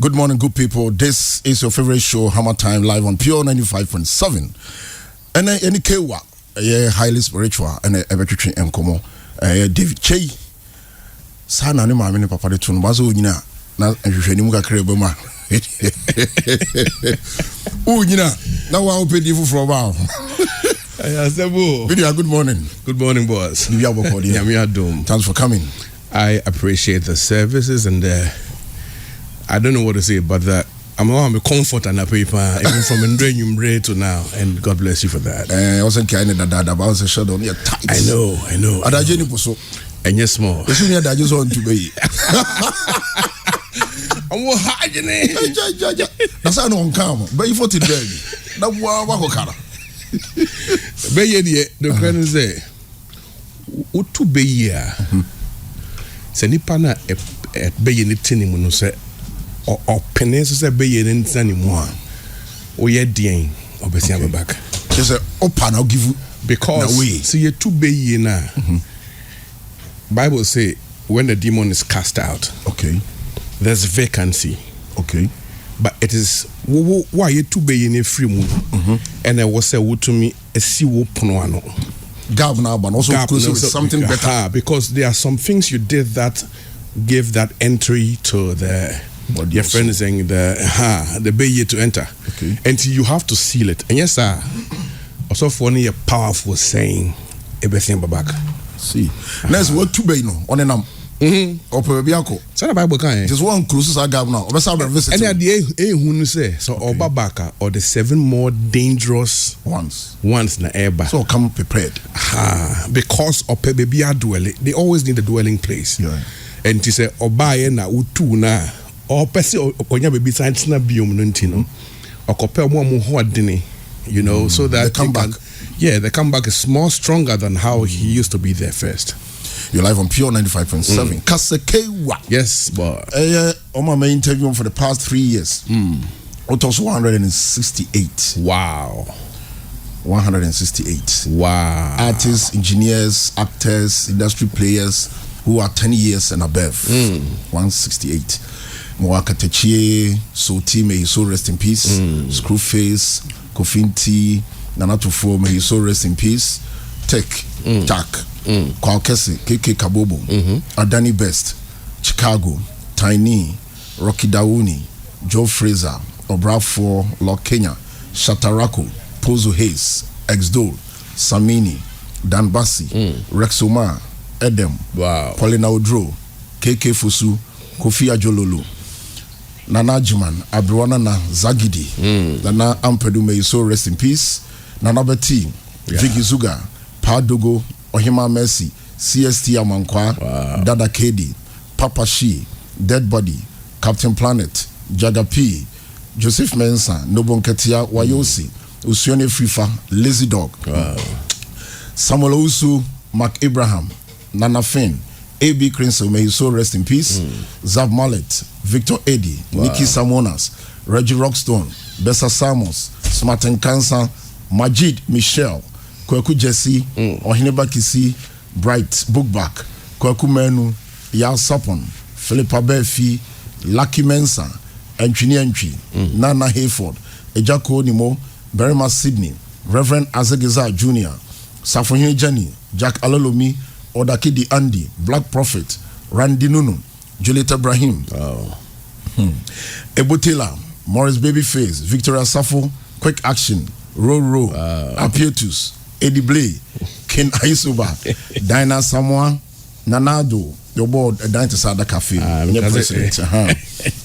Good morning, good people. This is your favorite show, HammerTime, live on Pure 95.7. And any Kaywa, highly spiritual, and a veteran and Komo, David Che. Sana ni mami ni papa de tunu bazo nyina na hwehwani mu kakra ba ma. Nyina na wa opedi fufuro ba. Ayasebo. Good morning. Good morning, boss. Thanks for coming. I appreciate the services and I don't know what to say, but I'm a comfort and a paper, even from Ndrenyumbre to now, and God bless you for that. I wasn't kind of that about the shadow on your tights. I know. Adajeni poso. And yes, more. You see me that just want to be. I'm what hiding it. That's how no come. But you fought it baby. That wa kara. Be the friend say, "Utu be ya." Se nipa na be ye ni tini mu no se o pene so se be ye ni tani mu a o ye den obesi ababaka. Just say opa na give you because see ye tu be ye na. Bible say when the demon is cast out, okay, there's vacancy. Okay, but it is why you to be in a free mood, and I was say to me a see wo pono ano. Gab now, but also close with something better because there are some things you did that gave that entry to the your friend is saying the bay to enter. Okay, and you have to seal it. And yes, sir, also for a powerful saying everything back. See, next what to be no on a Opebiako. So the Bible can just one cruises I got now. Let's have a visit. And the who say so Obabaka or the 7 more dangerous ones na eba. So come prepared. Because Opebia dwelling, they always need a dwelling place. Yeah. And to say Obaye na utu na or pesi onya baby science na biom no or compare more dini, you know, so that they come back. The comeback is more stronger than how he used to be there first. You're live on Pure 95.7. Kaywa. Yes, but on my interview for the past 3 years. It was 168. Wow. 168. Wow. Artists, engineers, actors, industry players who are 10 years and above. 168. Mwaka Techie, so team, may he so rest in peace. Screwface, Kofinti, Nanatufo, may he so rest in peace. Tech, Jack. Kwalkesi, KK Kabobo, Adani Best, Chicago, Tiny, Rocky Dauni, Joe Fraser, Obrafo, Lock Kenya, Shatarako, Pozo Hayes, Exdol, Samini, Dan Bassi, Rex Omar, Edem, Paulina Odro, KK Fusu, Kofi Ajololo, Nana Jiman, Abruana na Zagidi, Nana Ampedu, may you so rest in peace, Nana Beti, Vicky Zuga, Padogo, Ohima Mercy, CST Amankwa, Dada Kedi, Papa Shi, Dead Body, Captain Planet, Jaga P, Joseph Mensah, Nobon Ketia, Wayosi, Usione Frifa, Lazy Dog, Samuel Usu, Mark Abraham, Nana Finn, A.B. Crinso, may his soul rest in peace, Zav Mallet, Victor Eddy, Nikki Samonas, Reggie Rockstone, Bessa Samos, Smarten Kansa, Majid Michelle, Kweku Jesse, Ohineba Kisi, Bright Bookback, Kweku Menu, Yal Sapon, Philippa Befi, Lucky Mensa, Entry, Nana Hayford, Ejako Nimo, Berima Sydney, Reverend Azegeza Jr., Safohin Jenny, Jack Alolomi, Odakidi Andy, Black Prophet, Randy Nunu, Julieta Brahim, Ebotela, Morris Babyface, Victoria Safo, Quick Action, Ro, Apietus, Eddie Blay, Ken Aisuba, Dinah Samoa, Nanado, your board, Dante Sada Cafe, president,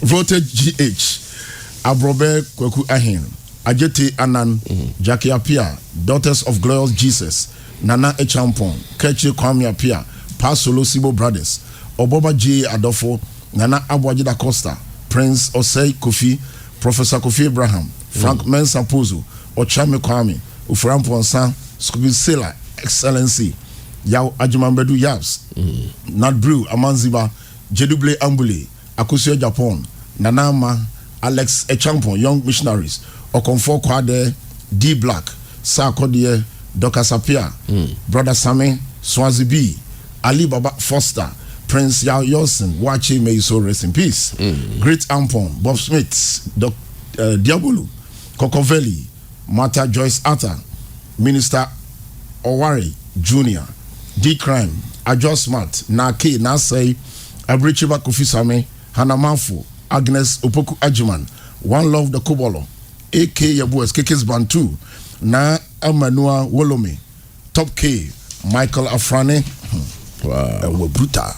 Voted GH, Abrobe Kweku Ahin, Ajeti Anan, Jackie Apia, Daughters of Glorious Jesus, Nana Echampon, Kechi Kwame Apia, Pasolo Sibo Brothers, Oboba J. Adolfo, Nana Abuajida Costa, Prince Osei Kofi, Professor Kofi Abraham, Frank Mensa Pozo, Ochame Kwame, Uframpo Onsan, Scooby Sailor, Excellency, Yao Ajimambedu Yabs, Nat Brew, Amanziba, Jeduble Ambule, Akusio Japan, Nanama, Alex Echampon, Young Missionaries, Okonfo Kwade, D Black, Sarkodie, Doka Sapia, Brother Same, Swazi B, Ali Baba Foster, Prince Yao Yosin, Wachi, may you so rest in peace. Great Ampon, Bob Smith, Diabolu, Cocovelli, Martha Joyce Atta, Minister Owari Jr., D Crime, Ajo Smart, Nake, Nasai, Abrichiba Kufisame, Hanamanfo, Agnes Opoku Ajiman, One Love the Kobolo, AK Yabuas, Kekes Bantu, Na Amanua Wolome, Top K, Michael Afrane, wow, Bruta,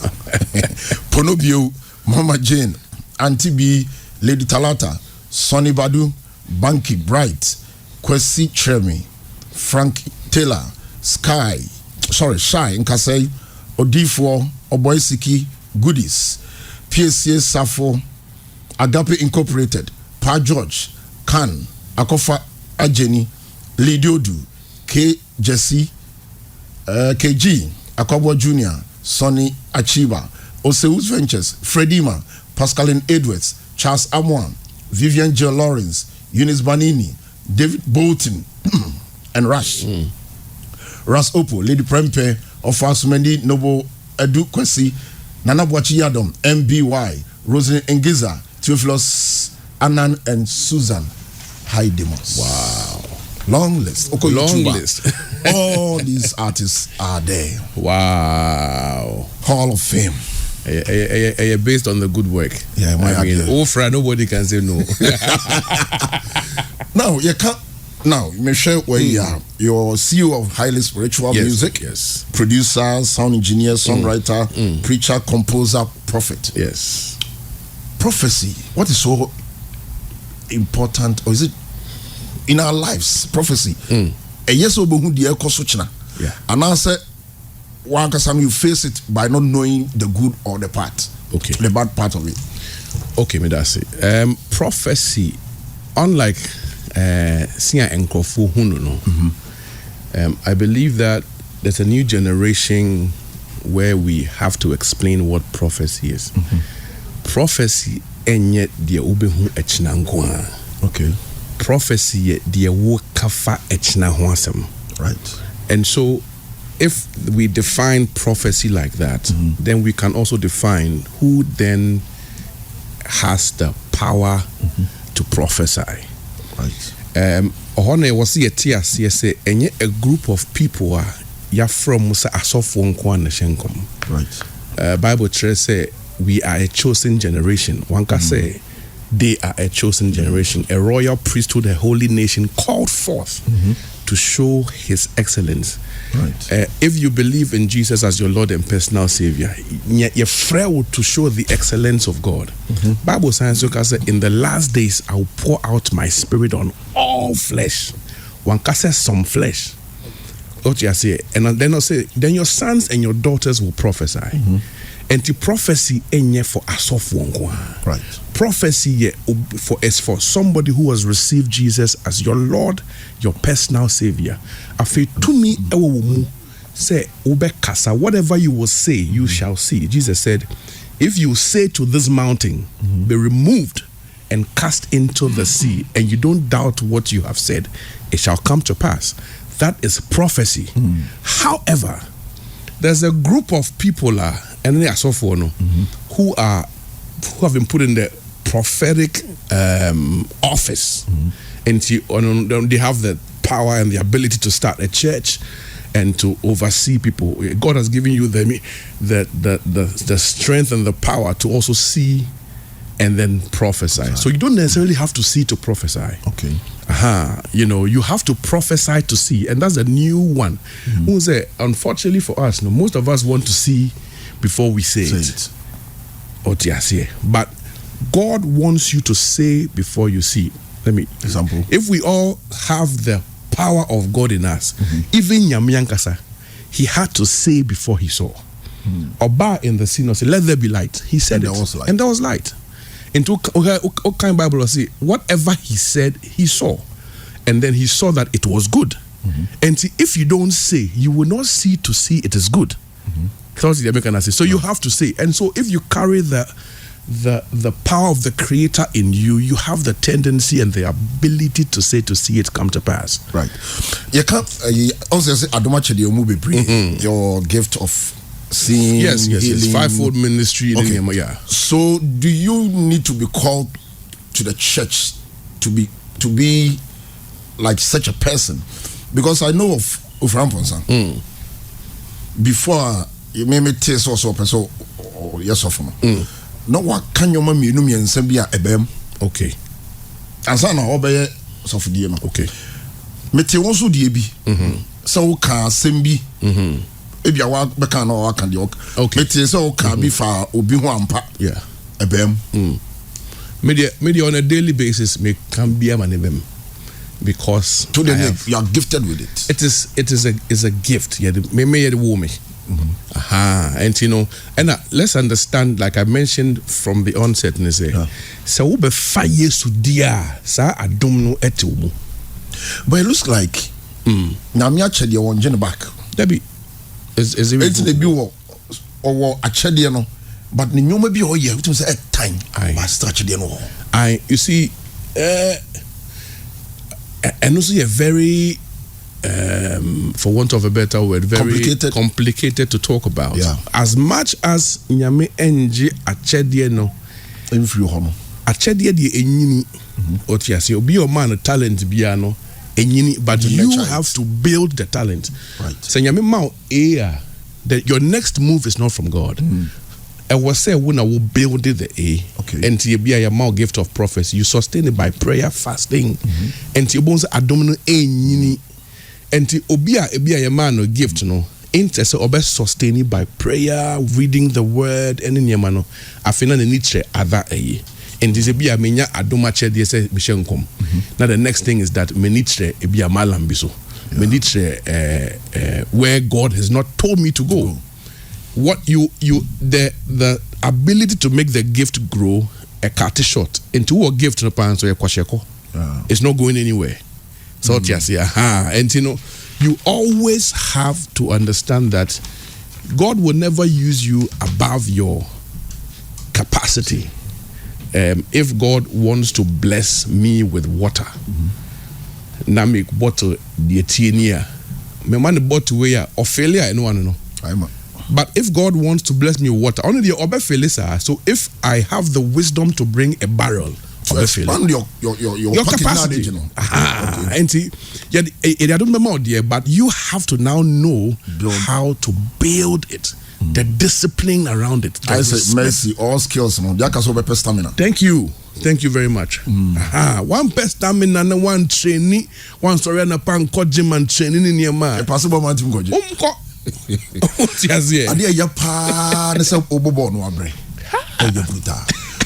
Ponobio, Mama Jane, Auntie B, Lady Talata, Sonny Badu, Banky Bright, Kwesi Tremi, Frank Taylor, Shy Nkasei, Odifo, Oboisiki, Goodies, PSA Safo, Agape Incorporated, Pa George, Khan, Akofa Ajeni, Lidiodu, K. Jesse, KG, Akobo Jr., Sonny Achiba, Oseus Ventures, Fredima, Pascaline Edwards, Charles Amwan, Vivian J. Lawrence, Eunice Banini, David Bolton, and Rush. Ras Opo, Lady Prempe, Ofasumendi, Noble Edu Kwesi, Nana Bwachi Yadom, MBY, Rosie Engiza, Theophilus Anan, and Susan Haidemos. Wow. Long list. Okay, long list. All these artists are there. Wow. Hall of Fame. Based on the good work. Yeah, I mean, nobody can say no. Now, you can't. Now, you may share where you are. You're CEO of Highly Spiritual Music. Yes. Producer, sound engineer, songwriter, preacher, composer, prophet. Yes. Prophecy. What is so important, or is it in our lives? Prophecy. Yes, yeah. And I said, you face it by not knowing the good or the part. Okay. The bad part of it. Okay, me that's it. Prophecy, unlike Sia Enkofu Hununo, I believe that there's a new generation where we have to explain what prophecy is. Prophecy enye dia ubehu echinangwa. Okay. Prophecy dia wo kafa echina ho asem. Right. And so if we define prophecy like that, then we can also define who then has the power to prophesy. Right. Ohone was a a group of people are ya from Musa Asofo Nkwa na Shenkom. Right. Bible say we are a chosen generation. One can say they are a chosen generation, a royal priesthood, a holy nation called forth to show his excellence. Right. If you believe in Jesus as your Lord and personal Savior, you're frail to show the excellence of God. Bible says, in the last days, I will pour out my spirit on all flesh. One can say some flesh. What you say, and then I'll say, then your sons and your daughters will prophesy. And the prophecy enye for asof wonkwa. Right. Prophecy is for somebody who has received Jesus as your Lord, your personal Savior. Afi to me say kasa, whatever you will say, you shall see. Jesus said, if you say to this mountain, be removed and cast into the sea, and you don't doubt what you have said, it shall come to pass. That is prophecy. However, there's a group of people and they are so for who have been put in the prophetic office, and they have the power and the ability to start a church and to oversee people. God has given you the strength and the power to also see and then prophesy. So you don't necessarily have to see to prophesy. Okay. You have to prophesy to see, and that's a new one. Who say, unfortunately for us, most of us want to see before we say it. But God wants you to say before you see. Let me example. If we all have the power of God in us, even Nyamyankasa, he had to say before he saw. Oba in the scene said, let there be light. He said and it, and there was light. Into what kind of Bible say, whatever he said, he saw, and then he saw that it was good. And see, if you don't say, you will not see to see it is good. So you have to say. And so if you carry the power of the Creator in you, you have the tendency and the ability to say to see it come to pass. Right. You can't also say your gift of seeing, yes, healing. Fivefold ministry. Okay. Yeah. So do you need to be called to the church to be like such a person? Because I know of Ramponsa. Before you made me taste also person yes of no. No what can your mommy no me and sembia ebem. Okay. Ansa na obeye sofodie no. Okay. Mete won so die bi. So wo ka sembi. Ebia wa beka na wa kan de okay. Mete so wo ka bi fa obi ho ampa. Yeah. Ebem. Media on a daily basis me can be a man because to the you are gifted with it. It is a gift. Yeah, me the woman. And you know, and let's understand, like I mentioned from the onset, so we be 5 years to dia, sa I don't know etu. But it looks like na me achede won gene back. Debbie is it the bi or achede no, but ni nyoma bi o ye, we say time. I start achede no. You see, and also a very for want of a better word, very complicated to talk about. Yeah. As much as nyame enji achedie no influ hono achedie die enyini otiase obi o man talent bia no enyini, but you have to build the talent. Right. So nyame ma that your next move is not from God. I was say when I will build the okay. And to be a more gift of prophecy, you sustain it by prayer, fasting, and you bones adomino enyini. And to obia a man or gift no interest or best sustain it by prayer, reading the word, and in yamano afina ne niche other and this be a menya adomache de say bishenkom. Now the next thing is that menitre be a malambiso. Menitre where God has not told me to go. What the ability to make the gift grow a cut short into a gift no pan so a kwasheko. It's not going anywhere. So and you know, you always have to understand that God will never use you above your capacity. If God wants to bless me with water, na make bottle the tinia, me man the bottle where or failure and one no. But if God wants to bless me with water, only the obe failure. So if I have the wisdom to bring a barrel. To expand your capacity. Okay. And see, I don't remember there, but you have to now know how to build it, the discipline around it. I say mercy, all skills, stamina. Thank you very much. One best stamina and one training, one story and a pan gym and training in your mind. A possible man to go. Adia yapa, nesa obobo no abre.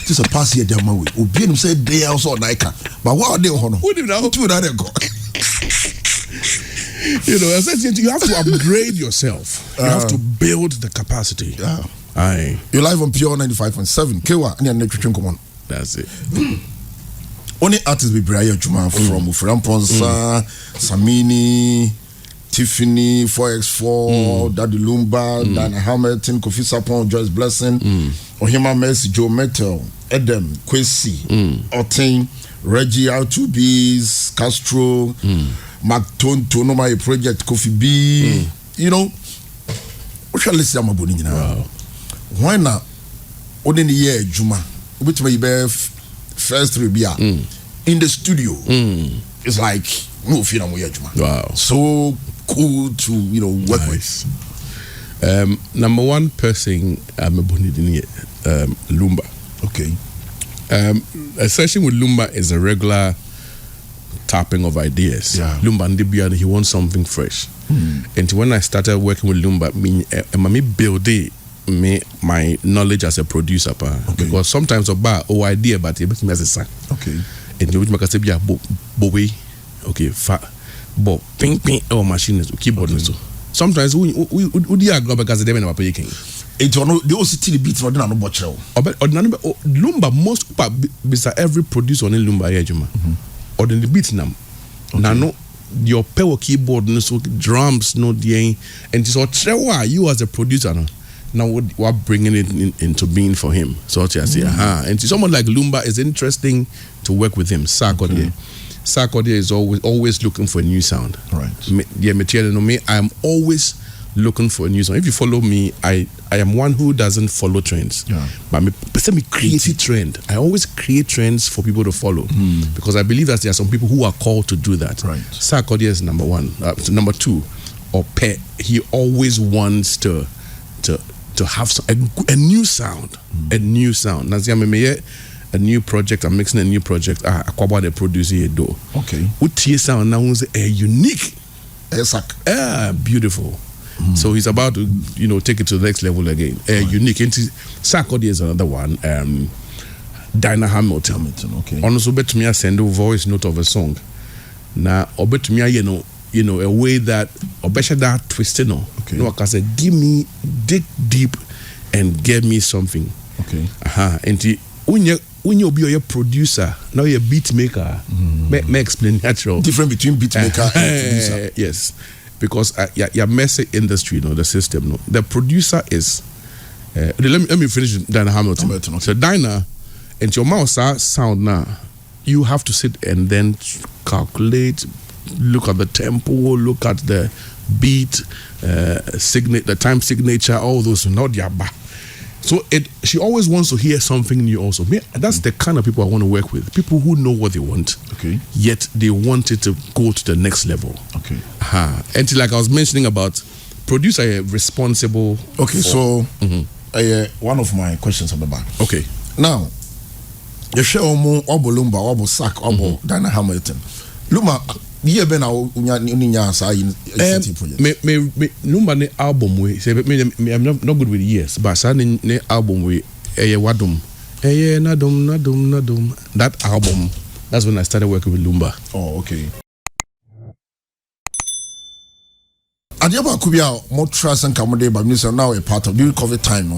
This a pass here, dear Maui. Obianum said they also Nika. But what are they on? Who did now? To that go. You know, essentially, you have to upgrade yourself. You have to build the capacity. Yeah. Aye. You're live on Pure 95.7. Kaywa, and your come on. That's it. Only artists be Brian Juma from Ramponsa, Samini, Tiffany, 4x4, Daddy Lumba, Dana HammerTime, Kofi Sapon, Joyce Blessing, Ohima Mercy, Joe Metal, Edem, Kwesi, Otin, Reggie, R2Bs, Castro, Mark Tonto, no my project, Kofi B. You know, what shall I say? I'm a bonnie now. Why not? Only the year Juma, which may be first 3 beer in the studio. It's like no fear Juma. Wow, so cool to work with. Number one person I'm a bonnie Lumba. Okay. A session with Lumba is a regular tapping of ideas. Yeah. Lumba and he wants something fresh. And when I started working with Lumba, me build my knowledge as a producer, because sometimes idea, but it makes me as a son. Okay. And you make say boy, okay, bo ping machine keyboard so. Sometimes we agree because they never pay king. It's on the OCT beats or no botcher. Lumba most bisa every producer on Lumba Yajuma. Or the beat nam. Nano your power keyboard no so drums no the and so trewa you as a producer now what bringing it into being for him. So I say and someone like Lumba is interesting to work with him. Sarkodie is always looking for a new sound. Right. The material no me I'm always looking for a new song. If you follow me, I am one who doesn't follow trends. Yeah. But me create a trend. I always create trends for people to follow because I believe that there are some people who are called to do that. Right. Sarkodie is number one. Number two, he always wants to have a new sound. A new sound. A new project. I'm mixing a new project. Akwaba the producer do. Okay. Utie sound now is a unique. Beautiful. So he's about to, take it to the next level again. Unique. Sarkodie is another one. Dinah Hamilton. Okay. Also, bet me I send a voice note of a song. Now, or bet me a way that or better that twisted Okay. No, I said, dig deep and get me something. Okay. And when you be a producer, now you're a beat maker. May explain natural different between beat maker and producer. Yes, because your messy industry, the system. The producer is. Let me finish Dinah Hamilton. Okay. So Dinah, and your mouse sound now. You have to sit and then calculate, look at the tempo, look at the beat, the time signature, all those. Not yaba. So she always wants to hear something new also. That's the kind of people I want to work with. People who know what they want. Okay. Yet they want it to go to the next level. Okay. And like I was mentioning about producer responsible. Okay, so one of my questions at the back. Okay. Now, you share obo Lumba, obo Sack, obo Dinah Hamilton. Lumba, you been out unya sa project. Me Lumba ne album we say I'm not good with years, but sa ne album we wadum. Nadum. That album, that's when I started working with Lumba. Oh, okay. Adiaba Kubia, more trust and Kamode, but now a part of during COVID time,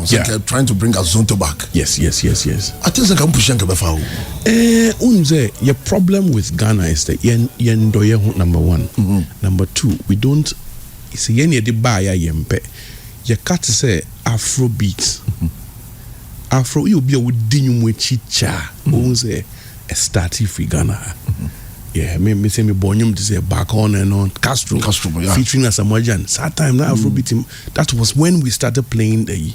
trying to bring Azonto back. Yes. I think I can push Yankabafao. Unze, your problem with Ghana is that yendoye number one. Number two, we don't see yenye de baya yempe. You cut to say Afro beats. Afro, you be a wudinyu chicha. Unze, a starty free Ghana. Yeah, me say me bonyum to say back on and on Castro yeah. featuring as a Majan. That time now Afrobeat, that was when we started playing the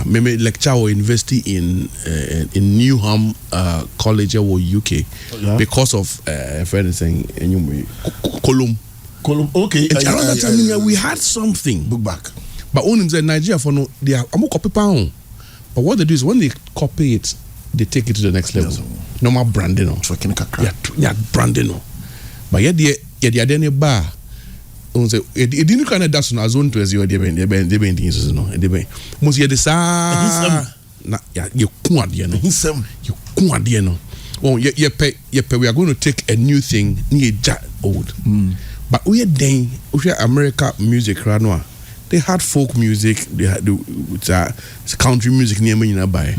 me lecture or university in Newham College or UK because of anything Colum. Okay. Around that time we had something book back. But only in Nigeria for no they are copy pound. But what they do is when they copy it, they take it to the next level. Normal branding. Yeah, branding. But yet the other bar. It didn't kind of that's on zone to as you are the things no. Most yet the sa you no. Oh, we are going to take a new thing near old. But we are America music right. They had folk music, they had country music near me by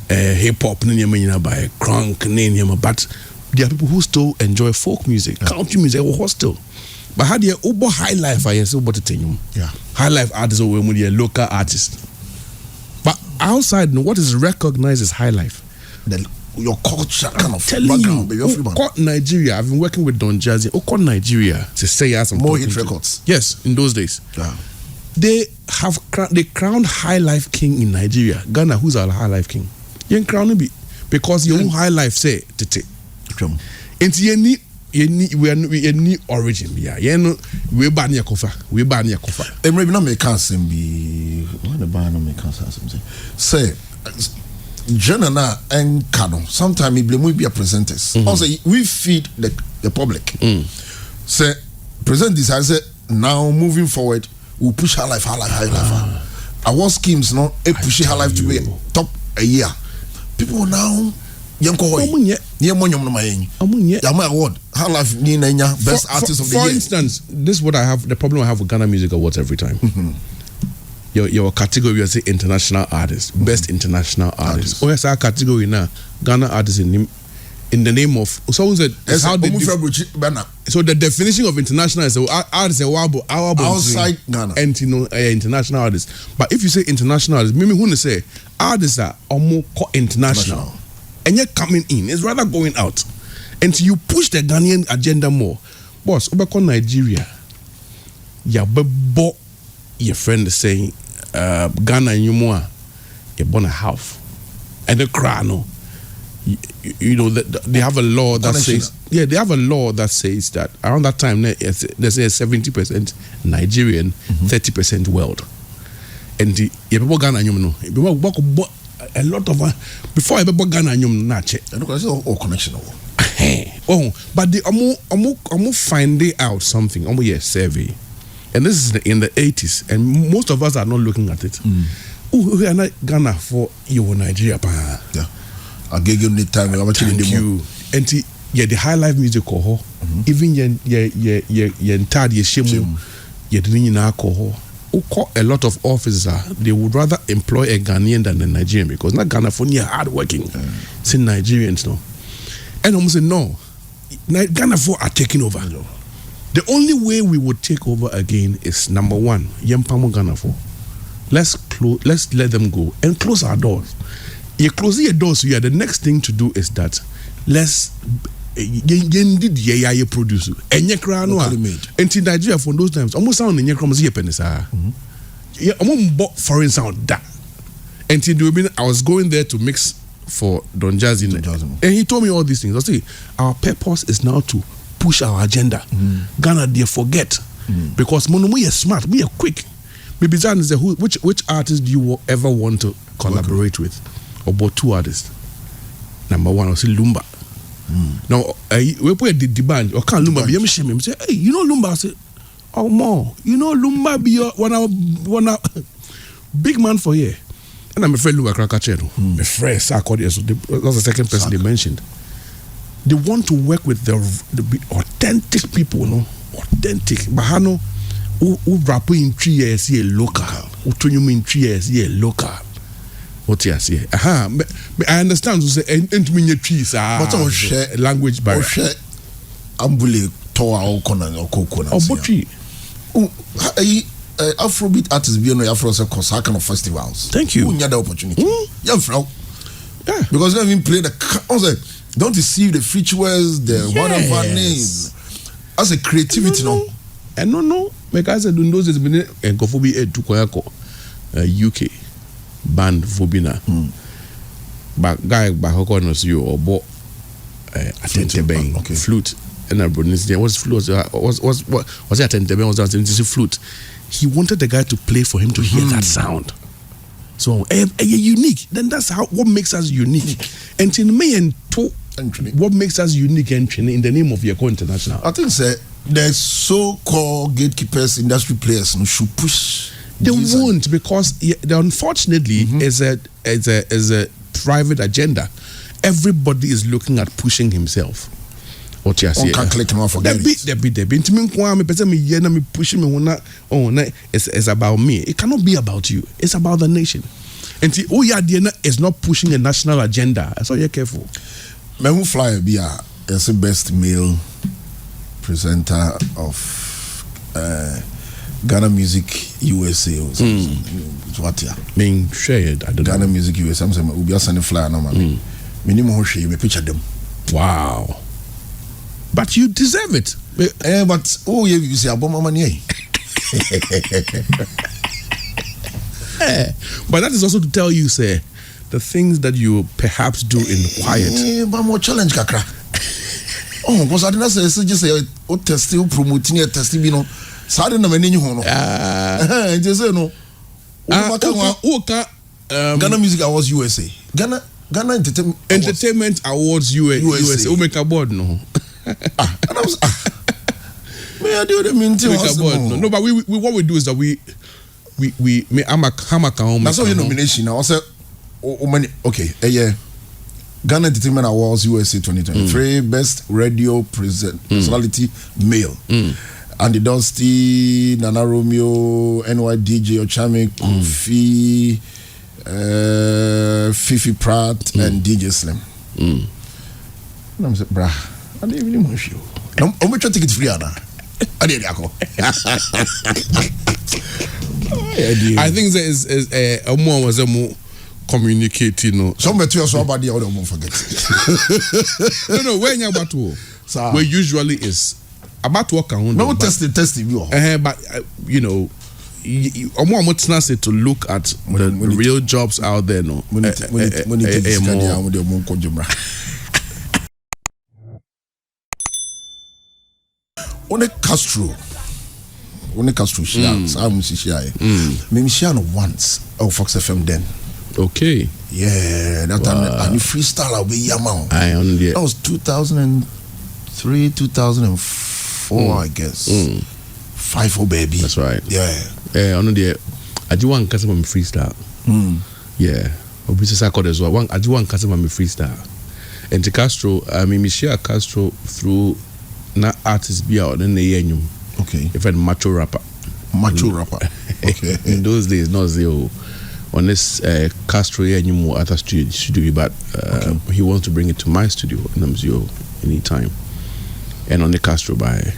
hip hop near me by crunk near me, but there are people who still enjoy folk music, country music was still. But how do you Uber highlife I say what to tell you? Yeah. Highlife artists or when you're local artist. But outside what is recognized as highlife? Your culture kind of telling you Nigeria, I've been working with Don Jazzy, Nigeria to say us some more hit records. Yes, in those days. Yeah. They crowned High Life King in Nigeria. Ghana, who's our High Life King? You crown be because your own High Life say tete. And we need origin. Yeah, we ban your kofa. Maybe not make us be what the ban not make us say. Jenna and Kano. Sometimes we be a presenters. Also, we feed the public. Say present this. I say now moving forward. We'll push her life. Our schemes not push her life to be top a year. People now award her life best artist of the year. For instance, this is what I have the problem I have with Ghana Music Awards every time. Your category you say international artist, best international artist. Oh yes, our category now Ghana artist in the name of someone said how they so the definition of international is artist outside Ghana and international artist. But if you say international artist, meaning who say artists are more international and you're coming in, it's rather going out. And so you push the Ghanaian agenda more. Boss, over Nigeria, your friend is saying Ghana nyumwa you born a half and the crown you know that they have a law that says they have a law that says that around that time they say 70% Nigerian 30% world and the people Ghana nyum no a lot of before I ever Ghana nyum na che all connection but the amu finding out something survey and this is in the 80s and most of us are not looking at it we are not Ghana for you Nigeria yeah I gave you the time thank you and the high life music even ye entire ye shemu ye didn't alcohol a lot of officers they would rather employ a Ghanaian than a Nigerian because not Ghana for near hard working it's in Nigerians no and almost say no Ghana for are taking over the only way we would take over again is number one Yempamo Ghana for let's let them go and close our doors. You close your doors, so the next thing to do is that let's produce and in Nigeria for those times almost sound in your penisa foreign sound that and I was going there to mix for Don Jazzy and he told me all these things. I say our purpose is now to push our agenda. Ghana they forget because we are smart, we are quick. Maybe which artist do you ever want to collaborate with? About two artists. Number one, I say Lumba. Now, we put the band, or can't Lumba be a shame. Say, hey, you know Lumba? I say, oh, more. You know Lumba be one big man for here. And I'm afraid Lumba Krakachero. My friend, that's the second person they mentioned. They want to work with the authentic people, no? Authentic. Bahano, who rap in 3 years, here local. Who turn you in 3 years, here local. What you say? I understand. So say, and mean your trees but I share language barrier. Ambule toa o kona o kokona. Oh, botry. Afrobeat artists be on Afro kind of festivals. Thank you. Unya the opportunity. Yeah, because they even play the. Don't deceive the features, the whatever name. As a creativity, no. And no. Because I don't know this minute and go for be to Koyako, UK. Band Fobina, but guy Bahokonos you or bo attended flute and I was flute was attended was flute. He wanted the guy to play for him to hear that sound. So unique. Then that's what makes us unique. And in me and what makes us unique and in the name of your international. I think the so-called gatekeepers, industry players, should push. They won't because unfortunately is a private agenda. Everybody is looking at pushing himself. What you say? It's about me. It cannot be about you. It's about the nation. And is not pushing a national agenda. So you're careful. Memu Flyer be as the best male presenter of Ghana Music USA or something. What ya? Being shared. I don't Ghana know. Music USA. Something we be sending flyer no man. Minimum ho share me picture them. Wow. But you deserve it. But you say aboma money. But that is also to tell you, say, the things that you perhaps do in quiet. But more challenge kakra. Oh, because I didn't say just say testing, promoting a testing, you know. Sade na meni ho no. Just say no. Ghana Music Awards USA. Ghana Entertainment Awards USA. Who make a board no. And I was may I do the mean thing. No, but we what we do is that we hammer. That's all your nomination. I say okay, yeah. Ghana Entertainment Awards USA 2023 Best Radio Personality Male. Andy Dusty, Nana Romeo, NY DJ Ochame, Kofi, Fifi Pratt, and DJ Slim. And I'm saying, brah, I didn't even know you. I'm going to take it free, Anna. I think there is a more communicating. No, some material so about the other won't forget. No, when you're about to, where usually is about to work on. No testing you. But you know, almost not say to look at the real jobs out there. No, Castro shares. I was share. Maybe share once. Oh, Fox FM then. Okay. Yeah, that time I freestyle away Yamau. That was 2003, 2004, I guess. 5-0 baby. That's right. Yeah. On the I do one customer freestyle. Yeah. Obviously I called as well. I do one customer freestyle. And to Castro, I mean, share Castro through na artist be out in the year. Okay. If a macho rapper. Okay. In those days, not zero. On this Castro here, you more other studio, but he wants to bring it to my studio, and I'm zero anytime. And on the Castro by,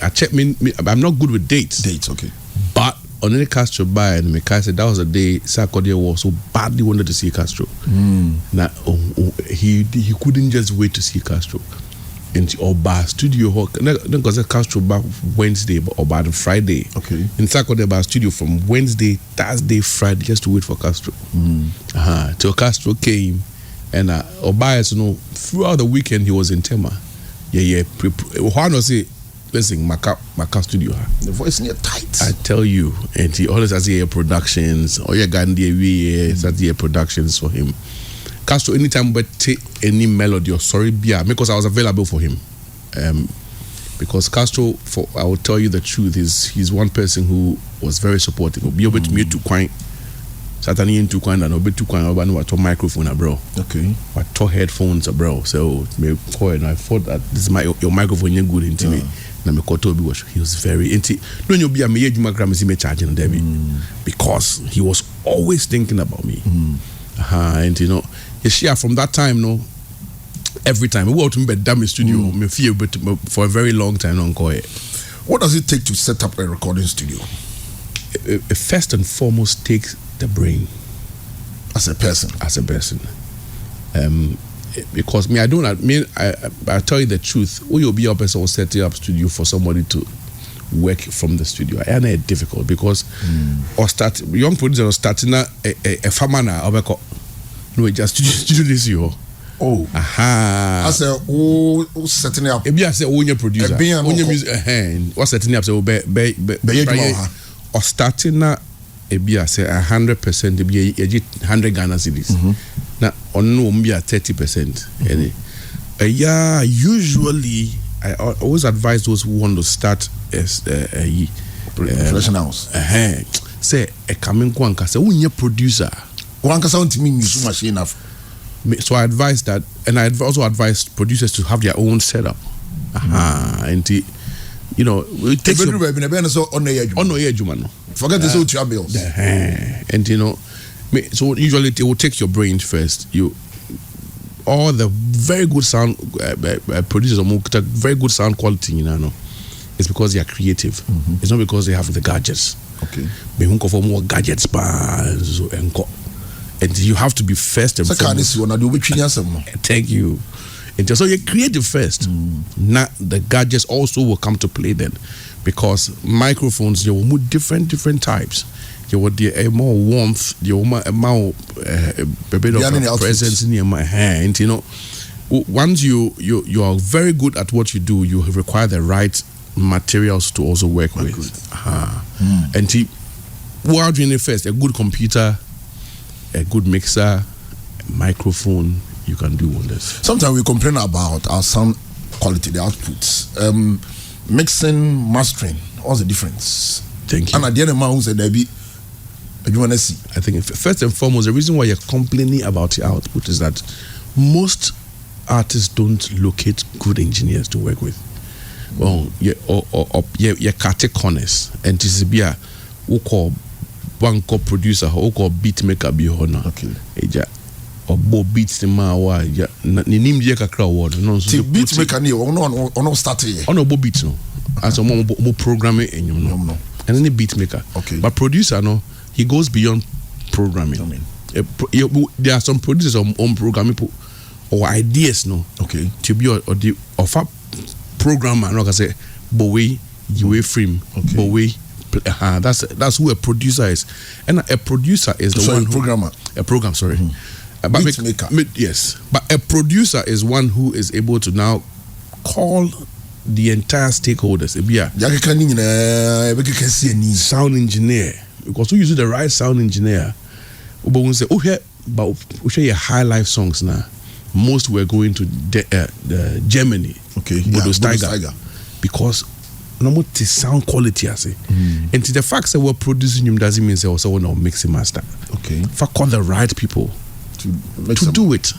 I check me. I'm not good with dates. Okay. But on the Castro by, and me said that was a day Sarkodie was so badly wanted to see Castro. Now he couldn't just wait to see Castro. Or by studio because Castro back Wednesday or by Friday. Okay. In Sarkodie by studio from Wednesday, Thursday, Friday, just to wait for Castro. Till Castro came, and Obias, throughout the weekend he was in Tema. Juan say, listen, Maka studio. The voice near tight. I tell you, and he always has the productions. Or the productions for him. Castro, anytime but take any melody or because I was available for him. Because Castro, I will tell you the truth, he's one person who was very supportive. Be able to me to quite Saturday into quite and obey to quite over microphone, bro. Okay. But two headphones, bro. So me call and I thought that this is your microphone you're good into me. Na me call Toby he was very into. No, you be a me me charging Debbie because he was always thinking about me. And from that time, every time we go to the damn studio, me feel but for a very long time. What does it take to set up a recording studio? First and foremost, takes the brain. As a person. Because I tell you the truth. You'll be up as or setting up studio for somebody to work from the studio. And it's difficult because young producer starting a farmer now. No, just studio this year. Oh, I said, setting up. Maybe I say, own your producer, own your music. What's setting up? So, or starting na, maybe I say 100%. Maybe 100 Ghana cedis. Now, on no, maybe 30%. Yeah, usually I always advise those who want to start as professionals. Say a coming one say, own your producer. One can sound to me machine enough. So I advise that, and I also advise producers to have their own setup. And it takes forget this old bills. And so usually it will take your brain first. All the very good sound producers or very good sound quality, it's because they are creative. It's not because they have the gadgets. Okay. For more gadgets, and you have to be first and foremost. Thank you. And so you're creative first. Now the gadgets also will come to play then, because microphones, they will move different types. You will more warmth, you will more a bit of presence in your hand. Once you are very good at what you do, you require the right materials to also work with. And while doing it first, a good computer, a good mixer, a microphone, you can do wonders. Sometimes we complain about our sound quality, the outputs. Mixing, mastering, what's the difference? Thank you. And at the end of the month, you want to see? I think first and foremost, the reason why you're complaining about the output is that most artists don't locate good engineers to work with. Well, you cut corners, and this is who call one producer who call beat maker be honor. Okay. Or bo beats the man wa ya ni nim je kakra word no so beat maker ni ono start here. Ono bo beat no. As mo programming enyum no. And any beat maker. Okay. But producer no, he goes beyond programming. There are some producers on programming or ideas no. Okay. To be or the of a programmer no can say but we you frame, but we. That's who a producer is, and a producer is the one programmer. A program, sorry. Beat maker. Yes, but a producer is one who is able to now call the entire stakeholders. Sound engineer, because we use the right sound engineer. But when say, but we share your high life songs now. Most were going to Germany. Okay, Tiger, because no sound quality, I say. And the fact that we're producing him doesn't mean they also want to mix and master. Okay, if I call the right people to do it.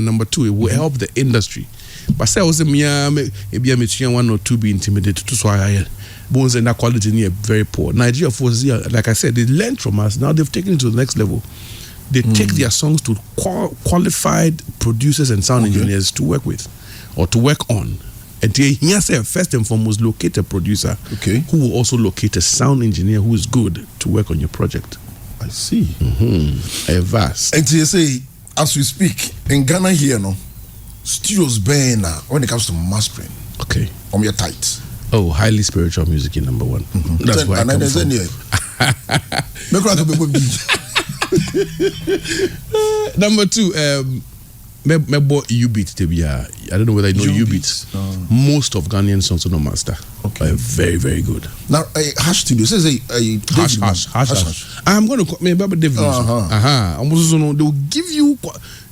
Number two, it will help the industry. But say also maybe I'm 1 or 2 be intimidated to so I bones and that quality near very poor. Nigeria forces, like I said, they learned from us. Now they've taken it to the next level. They take their songs to qualified producers and sound engineers to work with or to work on. And here say first and foremost locate a producer who will also locate a sound engineer who is good to work on your project. I see. A vast. And you say, as we speak, in Ghana here, no, studios burn when it comes to mastering. Okay. On your tight. Oh, highly spiritual music in number one. That's why I come from. Number two, me bought U-Beat to be I don't know whether you know U-Beat. Most of Ghanaian songs are no master. Okay. Very, very good. Now, Hash Studio says Hash. I'm going to maybe David. I'm also they will give you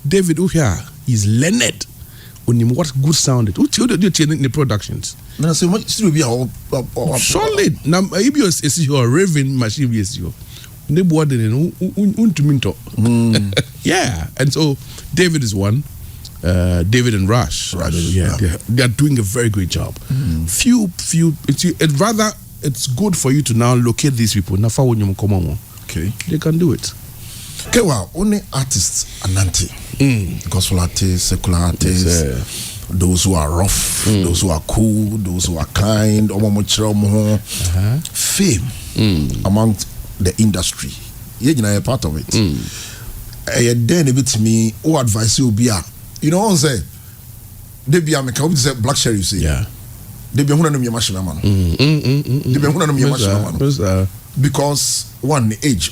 David here. He's learned on him what good sounded. Who tell you the productions? Now, so much still be all solid. Now, if you see your raving machine, yes, you. Yeah, and so David is one. David and Rush. Yeah, they are doing a very great job. Few. It's good for you to now locate these people. Now, okay, they can do it. Kaywa, only artists ananti. Gospel artists, secular artists. Those who are rough, those who are cool, those who are kind. Fame among the industry. You're a part of it. Then a bit to me, who advice you be? You know what I'm saying? They be a say black sheriff say. Yeah. They be one of them machine man. They be one of them machine man. Because one the age,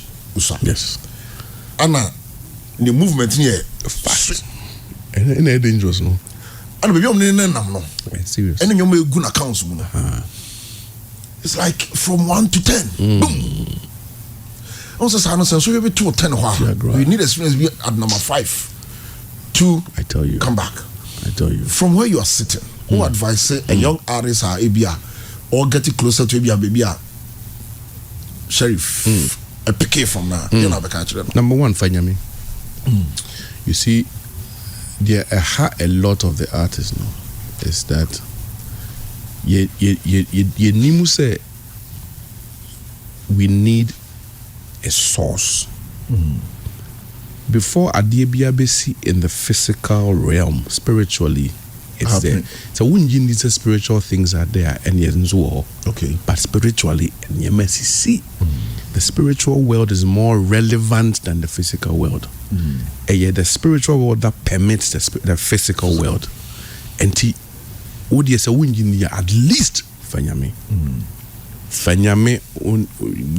yes. Anna, the movement here fast. And dangerous no. And baby, I'm no. Serious. And then you make good accounts. It's like from 1 to 10. Boom. Also, so we be 2 or 10. We need experience be at number 5 to come back. I tell you. From where you are sitting, who advise say a young artist or ABA or getting closer to ABA baby sheriff a PK from now. You know, number one, Fanyami. You see, there are a lot of the artists now is that ye nimu say we need a source before Adebia Besi in the physical realm, spiritually it's there. So when you need spiritual things are there and okay, but spiritually and you must see the spiritual world is more relevant than the physical world. And yet the spiritual world that permits the physical world. And would you say when you need at least Fanyame? Fanyame,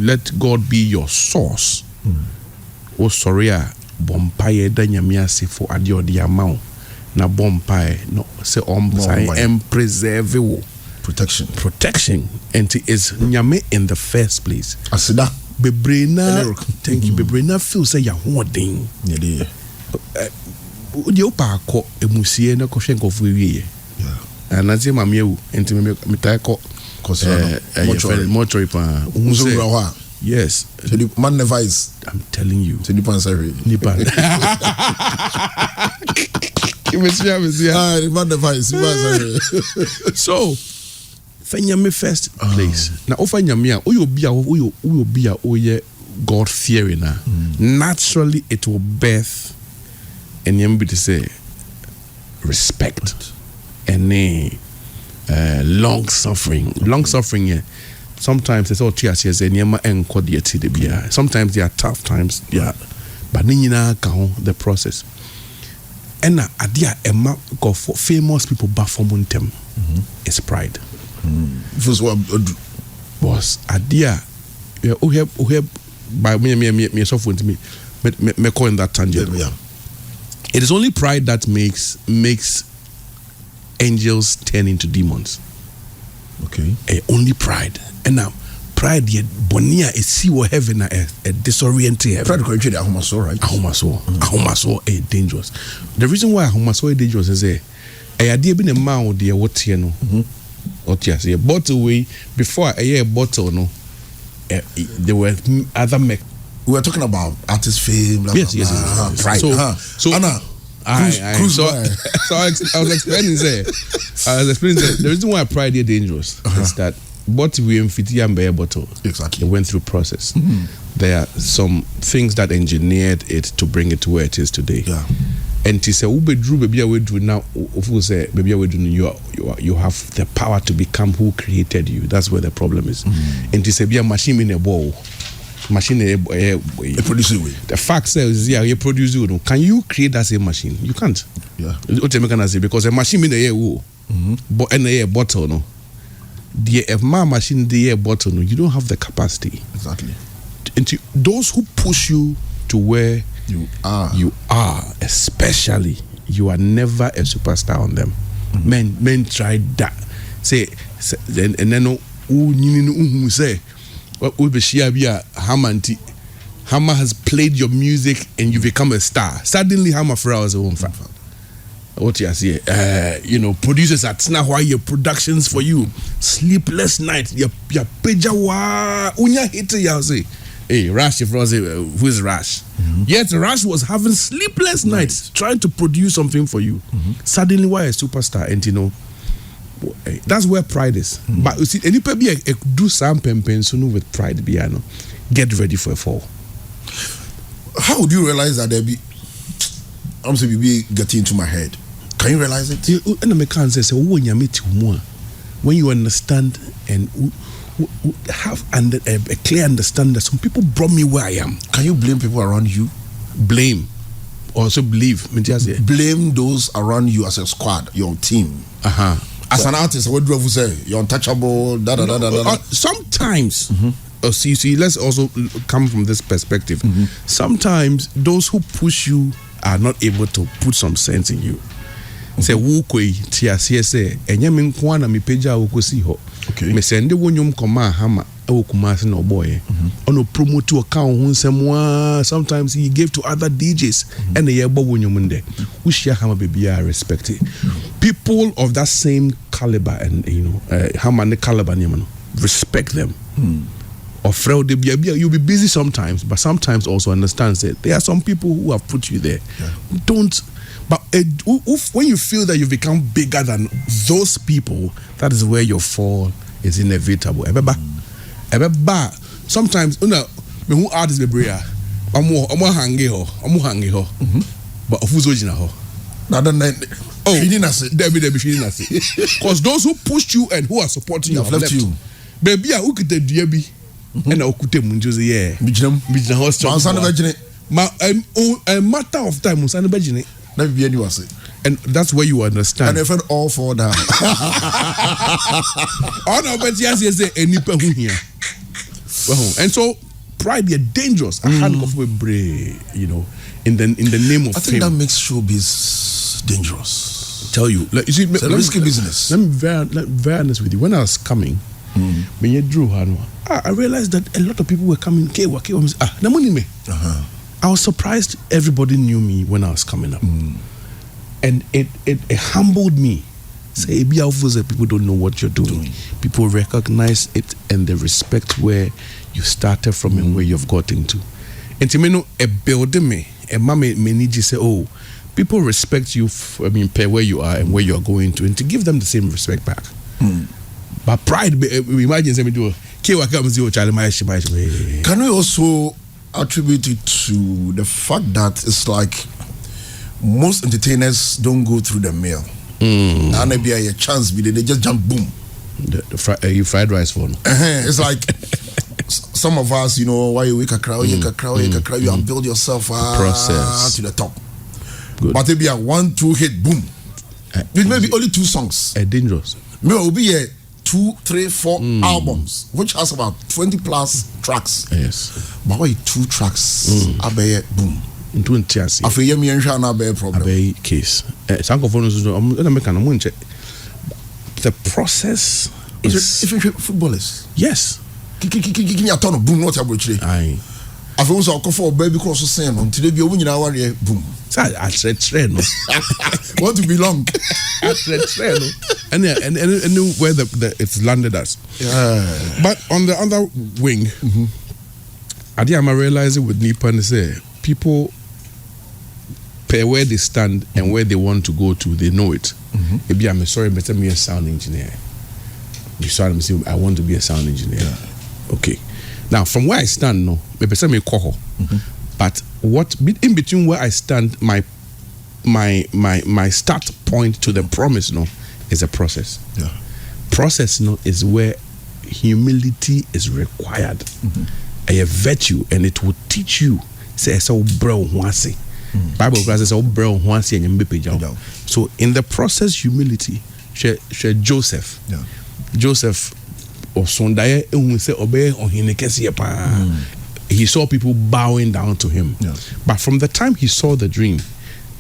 let God be your source. Oh, sorry, Bompaye Danyamiasi for adio diamount. Na Bompaye, no, say and preserve protection. And it is Nyame in the first place. Asida. Bebrena, thank you. Bebrena feel say ya hoarding. Yeah. Opa ko emusie na koshenko fuwie. Yeah. And I say mamie enti me ko mortuary pa. Yes. So the man never is. I'm telling you. So Nipan sorry. Nipan. So Fanyame first place. Now Fanyame uyo be God fearing na. Naturally it will birth and yambi to say respect and long suffering. Long suffering, yeah. Sometimes it's all tears and yama and sometimes there are tough times, yeah. But nina count the process. And adia emma go for famous people back from them. is pride. Boss, idea. By me software to me call in that tangent. Yeah. It is only pride that makes angels turn into demons. Okay. Only pride. And now pride yet bonia is see what heaven a disoriented heaven. Pride created ahomaso, right? Ahomaso is dangerous. The reason why ahomaso is dangerous is a idea being a man the what you know. What you say bottle way before a bottle no. There were other we were talking about artist fame. Blah, yes. Pride. So Anna, cruise so I was explaining the reason why pride is dangerous is that what we infiti and bear bottle exactly it went through process. There are some things that engineered it to bring it to where it is today. Yeah. And to say ube drew baby we do now if we say baby we do you have the power to become who created you. That's where the problem is. And to say be a machine in a ball. Machine produce it. The fact says you produce it. Can you create that same machine? You can't. Yeah. What you can say because a machine in the air but in the air bottle no. The machine the air bottle no, you don't have the capacity. Exactly. And to those who push you to where you are, especially you are never a superstar on them. Men try that. Say and then say Hammer has played your music and you become a star. Suddenly Hammer was a woman. What you say? Producers at Snahwa your productions for you. Sleepless nights. Your pager wa unya hit ya say. Hey, Rash, if I say who is Rash? Yet Rash was having sleepless nights trying to produce something for you. Suddenly, why a superstar? And that's where pride is. But you see, any people do some sunu with pride. Biano, get ready for a fall. How would you realize that there be? I'm saying be getting into my head. Can you realize it? And I can't say when you understand and have a clear understanding that some people brought me where I am. Can you blame people around you? Blame. Also believe. Blame those around you as a squad, your team. As an artist, what do you say? You're untouchable. Sometimes. See, let's also come from this perspective. Sometimes those who push you are not able to put some sense in you. Say wukwe tia say enye me nko na me pagya wokosi ho. Okay. Me send wonyum koma Hammer Kumasi no boy. Ono promote to account hunsemwa. Sometimes he gave to other DJs and the year wonyum nde. We share Hammer baby I respect it. People of that same caliber and Hammer the caliber respect them. Or fraud you'll be busy sometimes, but sometimes also understand that there are some people who have put you there. Don't. But when you feel that you become bigger than those people, that is where your fall is inevitable. Sometimes, who artists be bria, I'm hangi ho, but who's original ho? Because those who pushed you and who are supporting you have left you. Baby, who could they be? And I could tell you, yeah, a matter of time, and that's where you understand. And if it all fall down, and so pride is dangerous. A hand of a brave, in the name of I think fame. that makes showbiz dangerous. Tell you, like, you see, it's a risky business. Let me be very honest with you. When I was coming, when you drew, I realized that a lot of people were coming. Kaywa, I was surprised everybody knew me when I was coming up. And it humbled me. Say, people don't know what you're doing. People recognize it and they respect where you started from and where you've gotten to. And to me, a building me, a mommy may need to say, oh, people respect you, per where you are and where you're going to, and to give them the same respect back. But pride, imagine me do. Can we also attribute it to the fact that it's like most entertainers don't go through the mail? And maybe a chance, they just jump, boom. You fried rice for no? It's like some of us, why you wake a crowd, you and build yourself process to the top. Good. But maybe a 1-2 hit, boom. It may be only 2 songs. Dangerous. Maybe it will be 2, 3, 4 albums, which has about 20 plus tracks. Yes. But why 2 tracks? Abe boom. Into Tiasi. After you me and Abe problem. Abe case. The process is. If you footballers. Yes. Kiki a ton of boom. What about you? Aye. I feel so for baby cross the same until they be a winning hour boom. I said train. Want to belong. I said train. And where it's landed us. Yeah. But on the other wing, I think I'm realizing with Nipa and say people pay where they stand and where they want to go to, they know it. Maybe I'm sorry, but I'm a sound engineer. You saw them say I want to be a sound engineer. Yeah. Okay. Now from where I stand, no, maybe I'm a coho. But what in between where I stand, my start point to the promise, no, is a process. Yeah. Process, no, is where humility is required. A virtue, and it will teach you. Say so, bro, once. Bible says so, bro, once, and you. So in the process, humility. She Joseph. Yeah. Joseph or Sondaye, who say obey on he saw people bowing down to him. Yeah. But from the time he saw the dream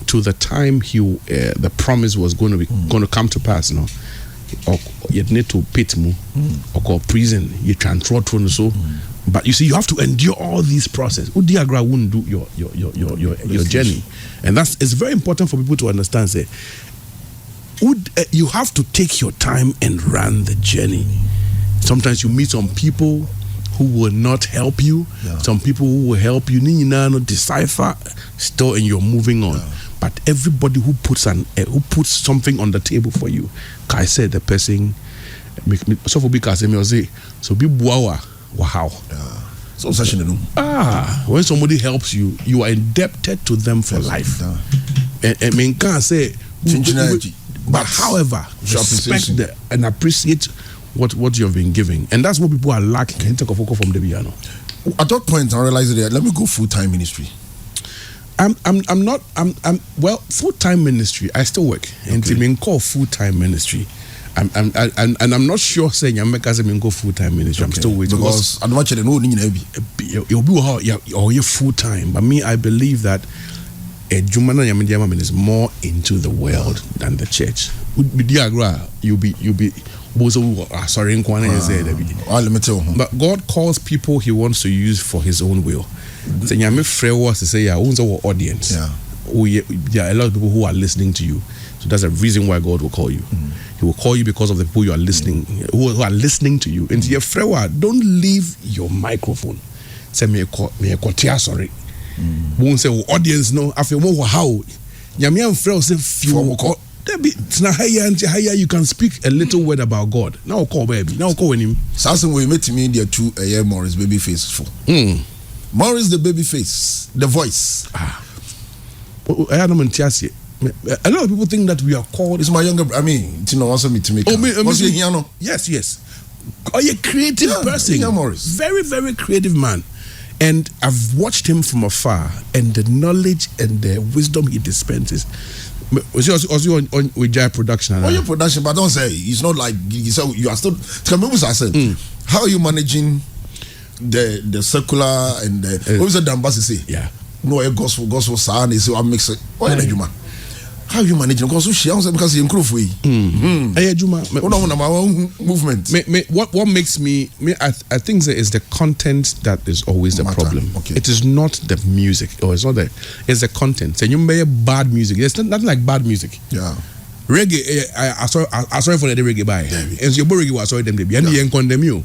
to the time the promise was going to come to pass, no, or you need to pit mu or call prison, you transfer to so. But you see, you have to endure all these processes. Udiagra won't do your journey, and it's very important for people to understand. Say, you have to take your time and run the journey. Sometimes you meet some people who will not help you. Yeah. Some people who will help you. No decipher still, and you're moving on. Yeah. But everybody who puts something on the table for you, I said the person, so for because say so be wow. So session when somebody helps you, you are indebted to them for life. And men can't say, but however, respect and appreciate what you have been giving, and that's what people are lacking. Can you take a focus from the piano? At that point, I realized that let me go full-time ministry. I'm full-time ministry. I still work, and to mean call full-time ministry. I'm not sure saying I'm making go full-time ministry. I'm still waiting because I'm watching the no you'll be full-time. But me, I believe that Jumana Yamidiama is more into the world than the church. You'll be sorry, but God calls people He wants to use for His own will. So I'm afraid was to say, audience. There are a lot of people who are listening to you. So that's a reason why God will call you. He will call you because of the people you are listening, who are listening to you. And don't leave your microphone. Say me sorry. Won't say audience no. I feel more how. Yamiam Freo say you can speak a little word about God. Now call baby. Now call him. Something we met me there too. Morris baby face full. Morris the baby face, the voice. A lot of people think that we are called. It's my younger. I mean, it's not also me to make. Yes. Are you a creative person? Yeah, Morris. Very, very creative man. And I've watched him from afar, and the knowledge and the wisdom he dispenses. Was you on with Jai production? Your production, but don't say it's not like you said. You are still. How are you managing the secular and the? What was the Dambasi say? Yeah. No, a gospel sound is what makes it. Why are you man? How you managing? Because you improve we. Movement. What makes me? I think there is the content that is always the problem. Okay. It is not the music, or it's not the. It's the content. So you may have bad music. There's nothing like bad music. Yeah. Reggae. I sorry for the reggae buy. And your reggae was sorry them to be. And you condemn you.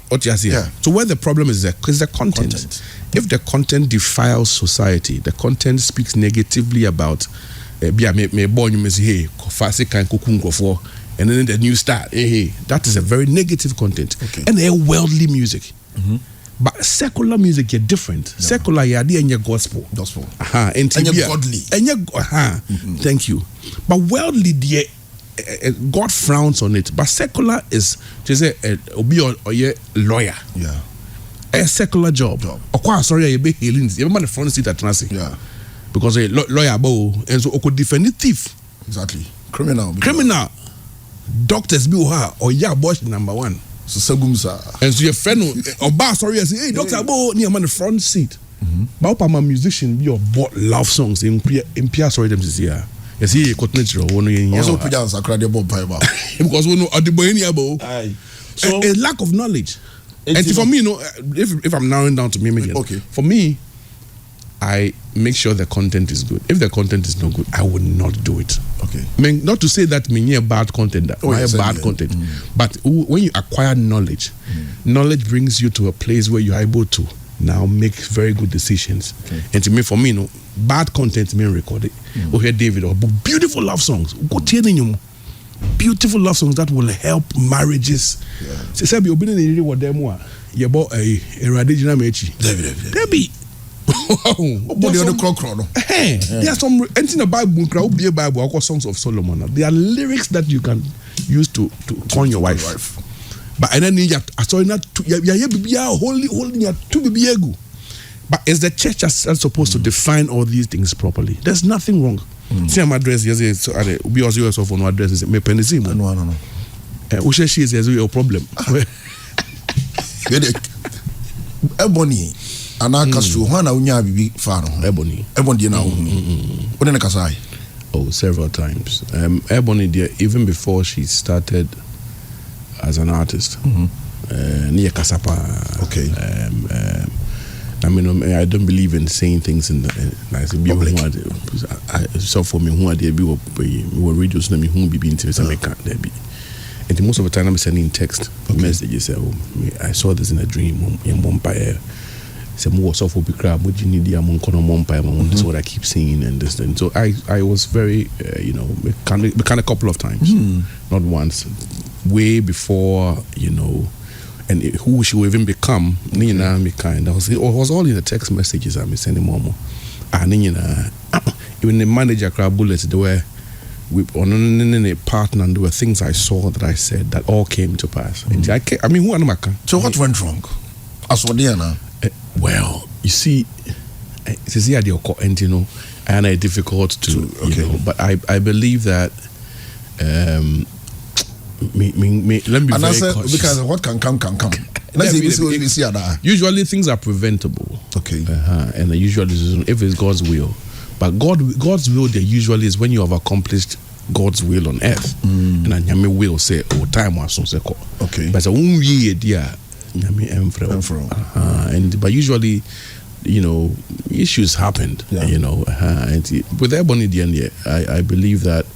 What you see? Yeah. So where the problem is the content. If the content defiles society, the content speaks negatively about. Me born you say hey fast can for and then the new start hey that is a very negative content. And a worldly music. But secular music is different. Secular you are in your gospel and godly and thank you. But worldly God frowns on it. But secular is just be a lawyer. Yeah. A secular job. Sorry, you be healing. You remember the front seat at Transit. Yeah. Because a lawyer and so could defend the thief. Exactly. Criminal. Doctors be or yeah, abortion number 1. So Sagumsa. And so your friend or bar sorry, I say, hey, Doctor Abo near man the front seat. But I'm a musician, you bought love songs in Pia sorry them this year. You see, continental one in also put down Sacred Bob Piper. Because we know at the Bohemia Bow. So a lack of knowledge. And for me, if I'm narrowing down to me, okay. For me, I make sure the content is good. If the content is not good, I would not do it. Okay. I mean, not to say that me bad content, bad content. But when you acquire knowledge, knowledge brings you to a place where you are able to now make very good decisions. Okay. And to me, for me, bad content me record it. Or hear David or beautiful love songs. Go beautiful love songs that will help marriages. Say be obedient in what them wa. You bought a radijina mechi. Debbie. There are some in the Bible, crowd be a Bible, or Songs of Solomon. There are lyrics that you can use to turn your wife. But and then I saw not holding your to be ego. But is the church that's supposed to define all these things properly? There's nothing wrong. Same address, yes, so we also use phone address is me penisi. No. Ushe she is your problem. Ebony. Ana Castro, Hana unya bibi faro. Ebony na One kasai. Oh, several times. Ebony, dear, even before she started as an artist, near Kasapa. Okay. I mean, I don't believe in saying things in the so for me, who are there? We were radios. Let me who be into America. And most of the time, I'm sending text messages. I saw this in a dream. In Bombay. Some more software be crab. Would you need the among Mompire? This is what I keep saying and this. And so I was very, kind of couple of times, not once, way before, and who she will even become. Nina, me kind. It was all in the text messages I'm sending Momo. And even the manager crab bullets, they were on a partner, and there were things I saw that I said that all came to pass. And I mean, who am I? So what went wrong? As what well, you see, it's easy and it's difficult to, but I believe that let me be very cautious. Because what can come. Usually things are preventable. Okay. And usually if it's God's will. But God's will there usually is when you have accomplished God's will on earth. And I will say, time was so. Okay. But but usually, issues happened. And with Ebony the end, I believe that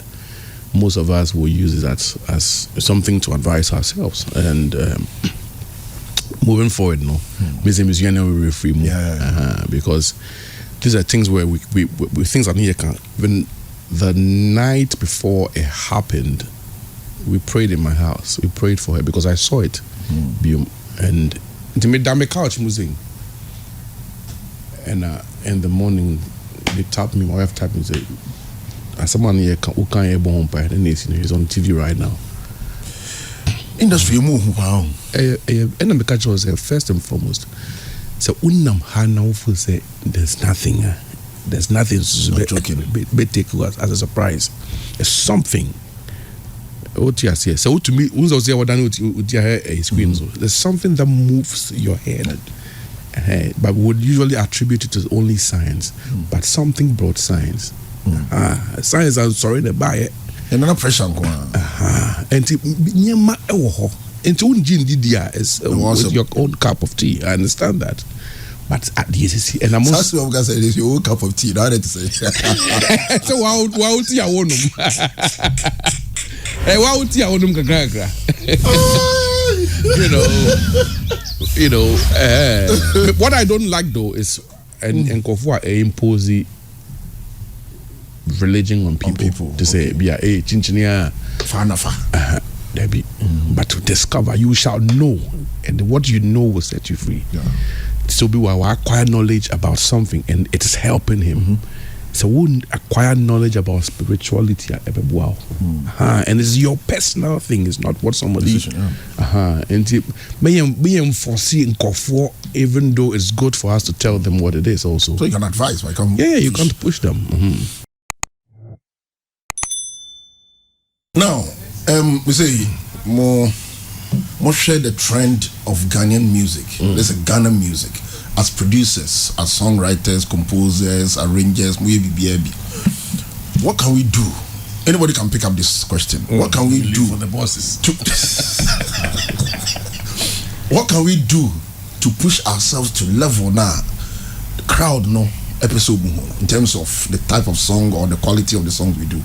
most of us will use it as something to advise ourselves and moving forward. Because these are things where we things are near. When the night before it happened, we prayed in my house. We prayed for her because I saw it. And to me, damn couch musing. And in the morning, they tapped me. My wife tapped me and said, "Someone here who can't hear born by the nation. He's on TV right now." Industry move wow. And the catch was first and foremost. So unam hana say there's nothing. There's nothing. Be take us as a surprise. It's something. So to me, there's something that moves your head, but we would usually attribute it to only science. But something brought science. Science, I'm sorry to buy it. And no pressure. And is your own cup of tea. I understand that. But at the SEC, and I'm also going to say it's your own cup of tea. That's to say. So why would you want them? Hey, why would you want them? What I don't like though is and Kofua impose religion on people to say, "Be a chinchinia fanafa." But to discover, you shall know, and what you know will set you free. Yeah. So we will acquire knowledge about something, and it is helping him. So we acquire knowledge about spirituality at wow. And it's your personal thing, it's not what somebody and being foreseen for, even though it's good for us to tell them what it is also. So you can advise, you can't push them. We say more share the trend of Ghanaian music. There's a Ghana music as producers, as songwriters, composers, arrangers. What can we do? Anybody can pick up this question. What can we do for the bosses? What can we do to push ourselves to level now? The crowd, no episode in terms of the type of song or the quality of the songs we do.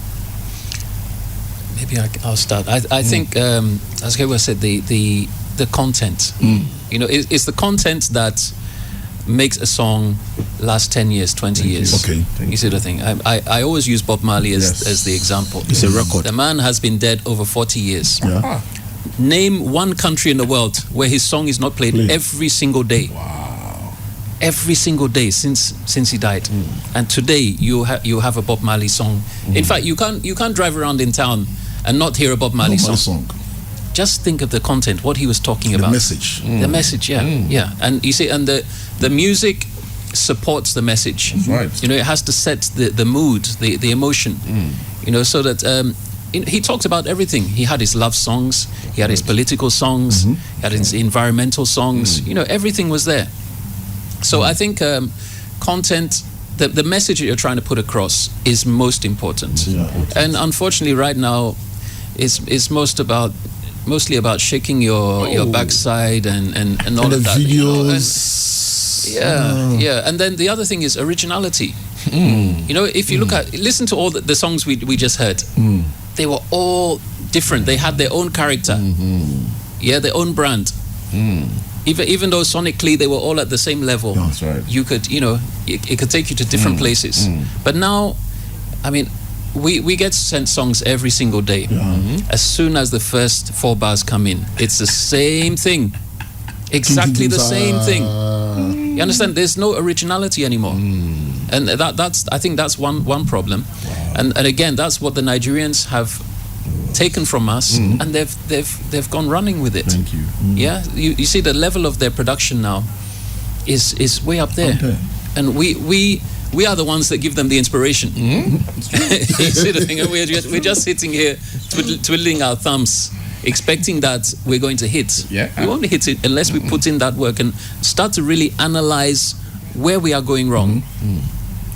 Maybe I'll start. I think, as Kaywa said, the content. You know, it's the content that makes a song last 10 years, 20 years. Okay. You see the thing? I always use Bob Marley as the example. It's a record. The man has been dead over 40 years. Yeah. Name one country in the world where his song is not played every single day. Wow. Every single day since he died. And today you have a Bob Marley song. In fact, you can't drive around in town and not hear a Bob Marley song. Just think of the content, what he was talking about. The message. The message, yeah. And you see, and the music supports the message. That's right. You know, it has to set the mood, the emotion. You know, so that he talked about everything. He had his love songs, he had his political songs, he had his environmental songs. You know, everything was there. So I think content, the message that you're trying to put across is most important. And unfortunately, right now, it's mostly about shaking your backside and all the of that. Videos. You know, yeah. And then the other thing is originality. You know, if you listen to all the songs we just heard, they were all different. They had their own character. Their own brand. Even though sonically they were all at the same level, that's right. You could, you know, it could take you to different places. But now, I mean, we get sent songs every single day. As soon as the first 4 bars come in, it's the same thing. Exactly the same thing. You understand? There's no originality anymore. And I think that's one problem. And again, that's what the Nigerians have taken from us, and they've gone running with it. Thank you. Yeah, you see the level of their production now is way up there. And we are the ones that give them the inspiration. You see the thing, and we're just sitting here twiddling our thumbs, expecting that we're going to hit. We won't hit it unless we put in that work and start to really analyze where we are going wrong,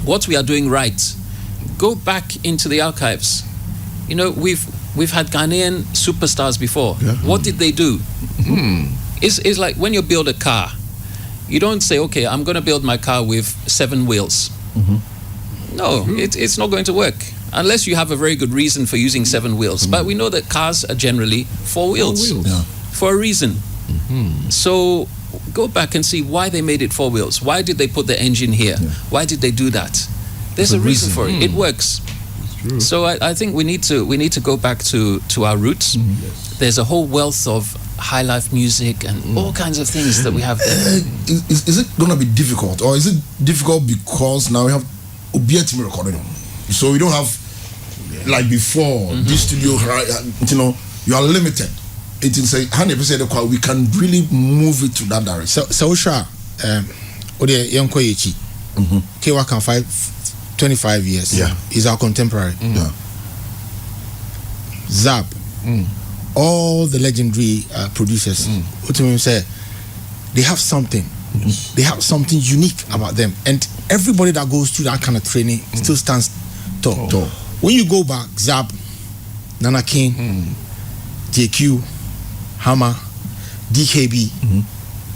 what we are doing right. Go back into the archives. You know, we've had Ghanaian superstars before. What did they do? It's like when you build a car, you don't say, okay, I'm going to build my car with 7 wheels. No, it's not going to work unless you have a very good reason for using 7 wheels. But we know that cars are generally 4 wheels. For a reason. So go back and see why they made it 4 wheels. Why did they put the engine here? Why did they do that? There's a reason for it. It works. So I think we need to go back to our roots. There's a whole wealth of highlife music and all kinds of things that we have there. Is it going to be difficult, or is it difficult because now we have Obietimi recording? So we don't have like before this studio. You know, you are limited. It is a 100%. We can really move it to that direction. So sure. Ode Yanko Yechi. Kaywa can 25 years. He's our contemporary. Zap. All the legendary producers. Say they have something. They have something unique about them, and everybody that goes through that kind of training still stands tall. When you go back, Zap, Nana King, JQ, Hammer, DKB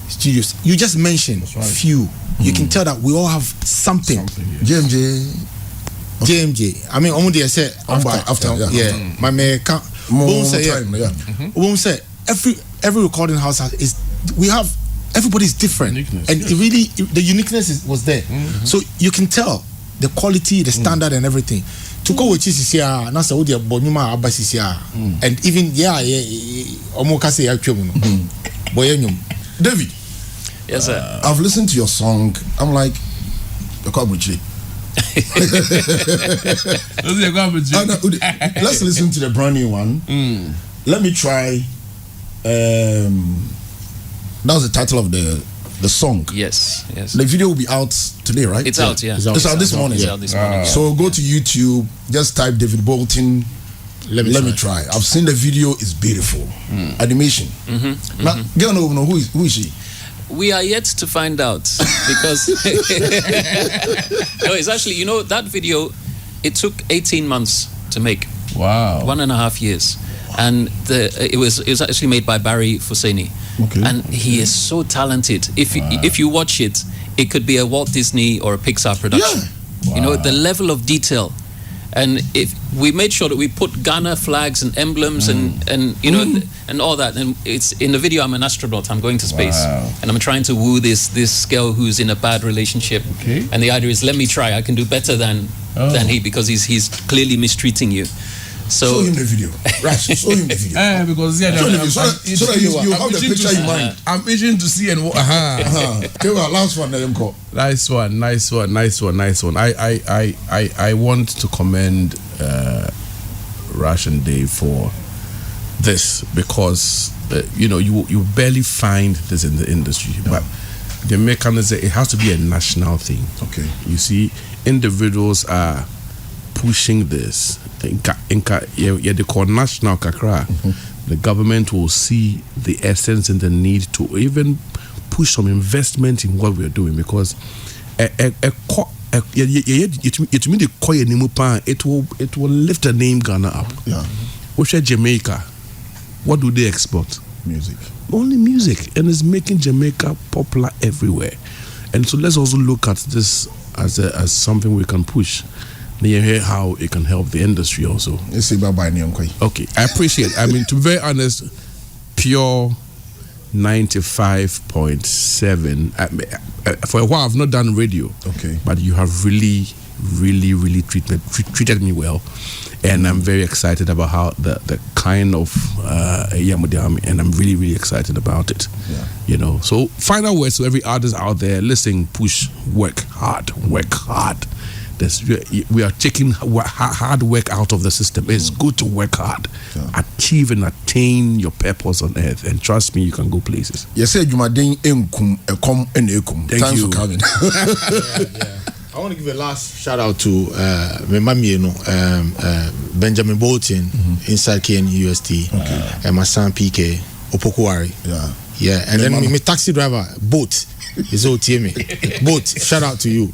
studios. You just mentioned few. You can tell that we all have something. JMJ. I mean, only I said after. My man can't. Say every recording house we have. Everybody's different, and it really the uniqueness was there. So you can tell the quality, the standard, and everything. To go with this and even David. Yes, sir. I've listened to your song. I'm like, let's listen to the brand new one. Let me try. That was the title of the song. Yes. The video will be out today, right? It's out, yeah. It's out this morning. It's out this morning. So go to YouTube, just type David Bolton Let me try. I've seen the video. It's beautiful. Animation. Now, girl, no, who is she? We are yet to find out because no, it's actually, you know, that video, it took 18 months to make. Wow. 1.5 years. And it was actually made by Barry Fuseni. Okay. And he is so talented. If you watch it, it could be a Walt Disney or a Pixar production. Yeah. You know, the level of detail. And if we made sure that we put Ghana flags and emblems and you know and all that, and it's in the video. I'm an astronaut. I'm going to space, and I'm trying to woo this girl who's in a bad relationship. Okay. And the idea is, let me try. I can do better than he, because he's clearly mistreating you. So show him the video. Right, show him the video. Because so that you have the picture in mind. I'm itching to see and Kaywa, last one, let him call. Nice one. I want to commend Rash and Dave for this, because you know, you barely find this in the industry, but the mechanism, it has to be a national thing. Okay. You see, individuals are pushing this. They call national kakra. The government will see the essence and the need to even push some investment in what we're doing, because it will lift the name Ghana up. Yeah. Which Jamaica, what do they export? Music. Only music, and it's making Jamaica popular everywhere. And so let's also look at this as something we can push. You hear how it can help the industry also. Okay, I appreciate it. I mean, to be very honest, pure 95.7. For a while, I've not done radio. Okay. But you have really treated me well. And I'm very excited about how the kind of and I'm really excited about it. Yeah. You know. So final words to every artist out there: listen, push, work hard. We are taking hard work out of the system. It's good to work hard, achieve and attain your purpose on earth, and trust me, you can go places. Yes, you might Thank you for coming. I want to give a last shout out to Benjamin Bolton inside KNUST, and my son PK Opokuwari. Yeah, and then my taxi driver Boat is OTM. Boat, shout out to you.